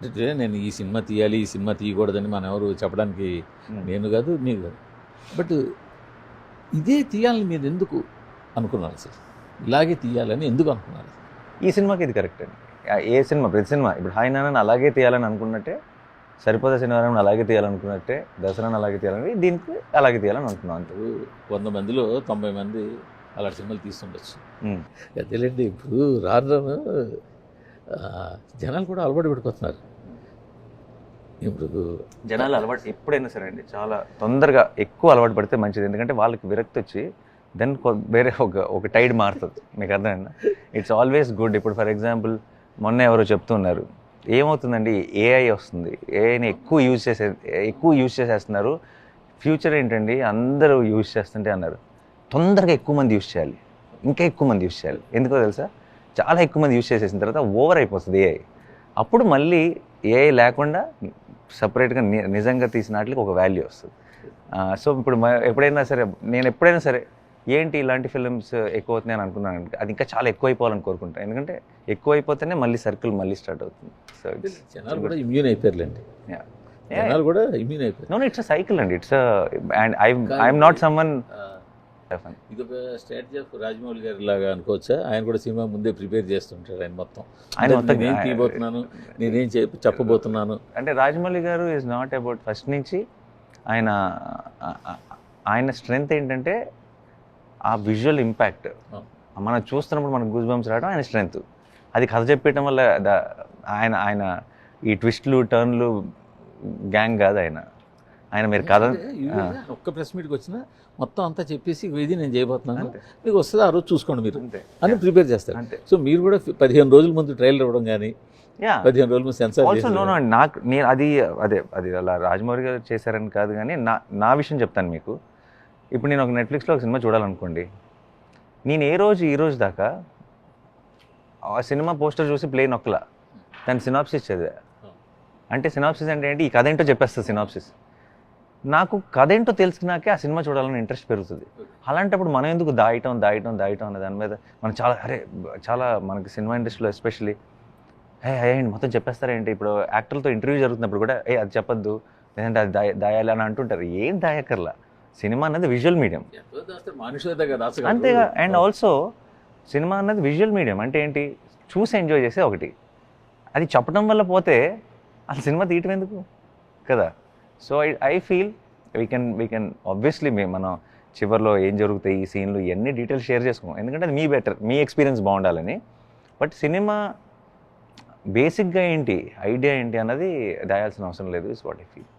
అంటే నేను ఈ సినిమా తీయాలి, ఈ సినిమా తీయకూడదని మనం ఎవరు చెప్పడానికి నేను కాదు, నీకు కాదు. బట్ ఇదే తీయాలని మీరు ఎందుకు అనుకున్నారు సార్? ఇలాగే తీయాలని ఎందుకు అనుకున్నారు? ఈ సినిమాకి ఇది కరెక్ట్ అండి. ఏ సినిమా, ప్రతి సినిమా ఇప్పుడు హాయ్ నాన్నని అలాగే తీయాలని అనుకున్నట్టే, సరిపోతే శనివారం అలాగే తీయాలనుకున్నట్టే, దసరాని అలాగే తీయాలని, దీనికి అలాగే తీయాలని అనుకున్నాను అంతే. 100 మందిలో 90 మంది అలాంటి సినిమాలు తీస్తుండొచ్చు. అదేలేండి, ఇప్పుడు రాను జనాలు కూడా అలవాటు పడిపోతున్నారు. ఇప్పుడు జనాలు అలవాటు ఎప్పుడైనా సరే అండి చాలా తొందరగా ఎక్కువ అలవాటు పడితే మంచిది. ఎందుకంటే వాళ్ళకి విరక్తి వచ్చి దెన్ వేరే ఒక టైడ్ మారుతుంది. మీకు అర్థమైందా? It's always good. ఇప్పుడు ఫర్ ఎగ్జాంపుల్ మొన్న ఎవరో చెప్తున్నారు, ఏమవుతుందండి, ఏఐ వస్తుంది, ఏఐని ఎక్కువ యూజ్ చేసేస్తున్నారు, ఫ్యూచర్ ఏంటండి అందరూ యూజ్ చేస్తుంటే అన్నారు. తొందరగా ఎక్కువ మంది యూజ్ చేయాలి, ఇంకా ఎక్కువ మంది యూజ్ చేయాలి. ఎందుకో తెలుసా? చాలా ఎక్కువ మంది యూజ్ చేసేసిన తర్వాత ఓవర్ అయిపోతుంది ఏఐ. అప్పుడు మళ్ళీ ఏఐ లేకుండా సపరేట్గా నిజంగా తీసిన వాటికి ఒక వాల్యూ వస్తుంది. సో ఇప్పుడు నేను ఎప్పుడైనా సరే ఏంటి ఇలాంటి ఫిల్మ్స్ ఎక్కువ అవుతున్నాయి అని అనుకున్నాను. అది ఇంకా చాలా ఎక్కువ అయిపోవాలని కోరుకుంటాను. ఎందుకంటే ఎక్కువ అయిపోతేనే మళ్ళీ సర్కిల్ మళ్ళీ స్టార్ట్ అవుతుంది. సో జనాలు కూడా ఇమ్యూన్ అయిపోయారులేండి. జనాలు కూడా ఇమ్యూన్ అయిపోయారు. నో, ఇట్స్ అ సైకిల్ అండి. It's and I'm not someone. ఇది ఒక స్ట్రాటజీ ఆఫ్ రాజమౌళి గారి లాగా అనుకోవచ్చా? ఆయన కూడా సినిమా ముందే ప్రిపేర్ చేస్తుంటారు. ఆయన నేనేం తీయబోతున్నాను, నేనేం చెప్పబోతున్నాను అంటే రాజమౌళి గారు ఈజ్ నాట్ అబౌట్ ఫస్ట్ నుంచి ఆయన స్ట్రెంగ్త్ ఏంటంటే ఆ విజువల్ ఇంపాక్ట్. మనం చూస్తున్నప్పుడు మనకు గూస్ బంప్స్ రావడం ఆయన స్ట్రెంగ్త్. అది కథ చెప్పేయటం వల్ల ఆయన ఈ ట్విస్ట్లు టర్న్లు గ్యాంగ్ కాదు ఆయన మీరు కథ ఒక్క ప్రెస్ మీట్కి వచ్చినా మొత్తం అంతా చెప్పేసి ఇది నేను చేయబోతున్నాను, మీకు వస్తుంది ఆ రోజు చూసుకోండి మీరు అని ప్రిపేర్ చేస్తారు. సో మీరు కూడా 15 రోజుల ముందు ట్రైలర్ ఇవ్వడం కానీ 15 రోజుల ముందు సెన్సార్ నాకు నేను అది అలా రాజమౌళి గారు చేశారని కాదు, కానీ నా విషయం చెప్తాను మీకు. ఇప్పుడు నేను ఒక నెట్ఫ్లిక్స్లో ఒక సినిమా చూడాలనుకోండి, నేను ఈ రోజు దాకా ఆ సినిమా పోస్టర్ చూసి ప్లే నొక్కలా, దాని సినాప్సిస్ చదివా. అంటే సినాప్సిస్ అంటే ఏంటి, ఈ కథ ఏంటో చెప్పేస్తుంది సినాప్సిస్. నాకు కథ ఏంటో తెలుసుకున్నాకే ఆ సినిమా చూడాలని ఇంట్రెస్ట్ పెరుగుతుంది. అలాంటప్పుడు మనం ఎందుకు దాయటం అనే దాని మీద మనం చాలా మనకి సినిమా ఇండస్ట్రీలో ఎస్పెషల్లీ అయ్యండి మొత్తం చెప్పేస్తారేంటి. ఇప్పుడు యాక్టర్లతో ఇంటర్వ్యూ జరుగుతున్నప్పుడు కూడా అది చెప్పొద్దు, లేదంటే అది దాయాలి అని అంటుంటారు. ఏం దాయకర్లా, సినిమా అన్నది విజువల్ మీడియం అంతేగా. అండ్ ఆల్సో సినిమా అన్నది విజువల్ మీడియం అంటే ఏంటి, చూసి ఎంజాయ్ చేసే ఒకటి. అది చెప్పడం వల్ల పోతే అసలు సినిమా తీయటం ఎందుకు కదా. So I feel we can obviously మనం చివరిలో ఏం జరుగుతాయి ఈ సీన్లు ఇవన్నీ డీటెయిల్స్ షేర్ చేసుకోం, ఎందుకంటే అది మీ ఎక్స్పీరియన్స్ బాగుండాలని. బట్ సినిమా బేసిక్గా ఏంటి, ఐడియా ఏంటి అన్నది దాయాల్సిన అవసరం లేదు. Is what I feel.